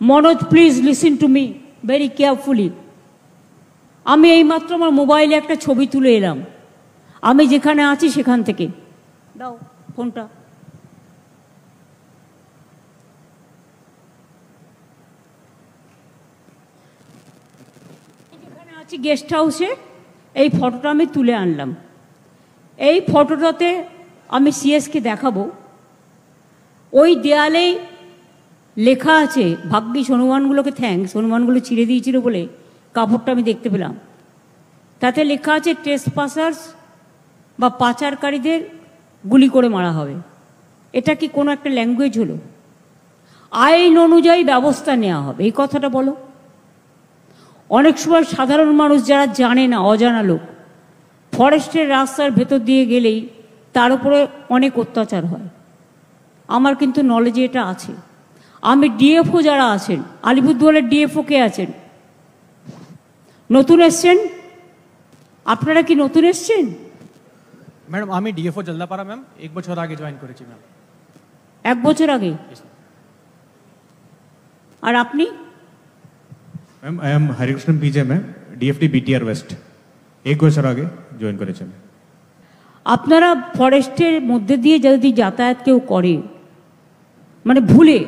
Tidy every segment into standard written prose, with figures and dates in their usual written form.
Manoj, please listen to me very carefully. আমি এইমাত্র আমার মোবাইলে একটা ছবি তুলে এলাম, আমি যেখানে আছি সেখান থেকে। দাও ফোনটা। যেখানে আছি গেস্ট হাউসে, এই ফটোটা আমি তুলে আনলাম। এই ফটোটাতে আমি সিএসকে দেখাবো। ওই দেয়ালেই লেখা আছে, ভাগ্যিস হনুমানগুলোকে থ্যাঙ্কস, হনুমানগুলো ছিঁড়ে দিয়েছিল বলে কাপড়টা আমি দেখতে পেলাম। তাতে লেখা আছে ট্রেসপাসার্স বা পাচারকারীদের গুলি করে মারা হবে। এটা কি কোনো একটা ল্যাঙ্গুয়েজ হলো? আইন অনুযায়ী ব্যবস্থা নেওয়া হবে, এই কথাটা বলো। অনেক সময় সাধারণ মানুষ যারা জানে না, অজানা লোক, ফরেস্টের রাস্তার ভেতর দিয়ে গেলেই তার উপরে অনেক অত্যাচার হয়। আমার কিন্তু নলেজে এটা আছে। আমি ডিএফও যারা আছেন, আলিপুরদুয়ারের ডিএফও কে আছেন? নতুন এসছেন? আপনারা কি নতুন এসছেন? ম্যাডাম আমি ডিএফও জলদাপাড়া ম্যাম, 1 বছর আগে জয়েন করেছি ম্যাম। 1 বছর আগে? আর আপনি? Ma'am I am Harikrishna PJ ma'am, DFT BTR West, 1 বছর আগে জয়েন করেছি। আপনারা ফরেস্টের মধ্যে দিয়ে যদি যাতায়াত কেউ করে, মানে ভুলে,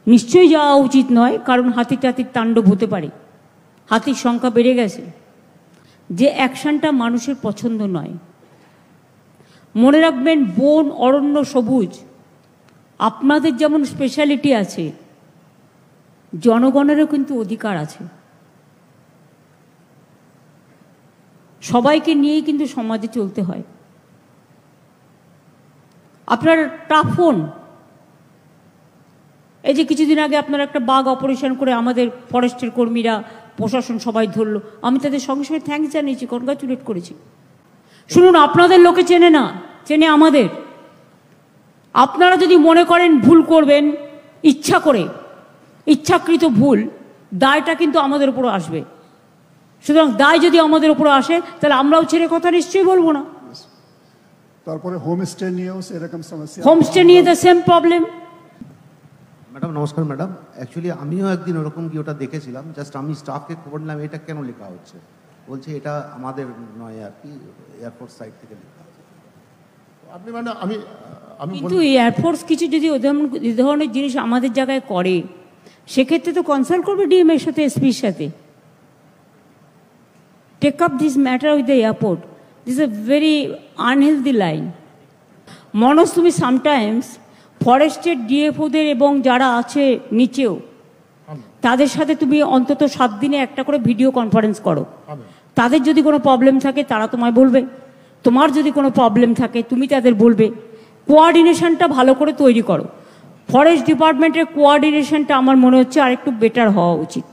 নিশ্চয়ই যাওয়া উচিত নয়, কারণ হাতি টাতির তাণ্ডব হতে পারে, হাতির সংখ্যা বেড়ে গেছে। যে অ্যাকশনটা মানুষের পছন্দ নয়। মনে রাখবেন, বন, অরণ্য, সবুজ আপনাদের যেমন স্পেশালিটি আছে, জনগণেরও কিন্তু অধিকার আছে। সবাইকে নিয়েই কিন্তু সমাজে চলতে হয়। আপনার টাফ হন। এই যে কিছুদিন আগে আপনারা একটা বাঘ অপারেশন করে আমাদের ফরেস্টের কর্মীরা, প্রশাসন সবাই ধরলো, আমি তাদের সঙ্গে সঙ্গে থ্যাঙ্কস জানিয়েছি, কনগ্রাচুলেট করেছি। শুনুন, আপনাদের লোকে চেনে না, চেনে আমাদের। আপনারা যদি মনে করেন ভুল করবেন ইচ্ছা করে, ইচ্ছাকৃত ভুল, দায়টা কিন্তু আমাদের উপর আসবে। সুতরাং দায় যদি আমাদের উপর আসে, তাহলে আমরাও ছেড়ে কথা নিশ্চয়ই বলবো না। তারপরে হোমস্টে নিয়েও সেরকম সমস্যা। হোমস্টে নিয়ে দ্য সেম প্রবলেম। ম্যাডাম নমস্কার। ম্যাডাম অ্যাকচুয়ালি আমিও একদিন ওরকম কি ওটা দেখেছিলাম, জাস্ট আমি স্টাফকে খবর নিলাম এটা কেন লেখা হচ্ছে, বলছে এটা আমাদের নয় আর কি, এয়ারফোর্স সাইড থেকে লেখা আছে। আপনি মানে আমি কিন্তু এয়ারফোর্স কিছু যদি এই ধরনের জিনিস আমাদের জায়গায় করে, সেক্ষেত্রে তো কনসাল্ট করবে ডিএম এর সাথে, এসপির সাথে। Take up this matter with the airport. This a very unhealthy line. Manoj, তুমি সামটাইমস ফরেস্টের ডিএফওদের এবং যারা আছে নিচেও, তাদের সাথে তুমি অন্তত 7 দিনে একটা করে ভিডিও কনফারেন্স করো। তাদের যদি কোনো প্রবলেম থাকে তারা তোমায় বলবে, তোমার যদি কোনো প্রবলেম থাকে তুমি তাদের বলবে। কোঅর্ডিনেশনটা ভালো করে তৈরি করো। ফরেস্ট ডিপার্টমেন্টের কোঅর্ডিনেশনটা আমার মনে হচ্ছে আরেকটু বেটার হওয়া উচিত।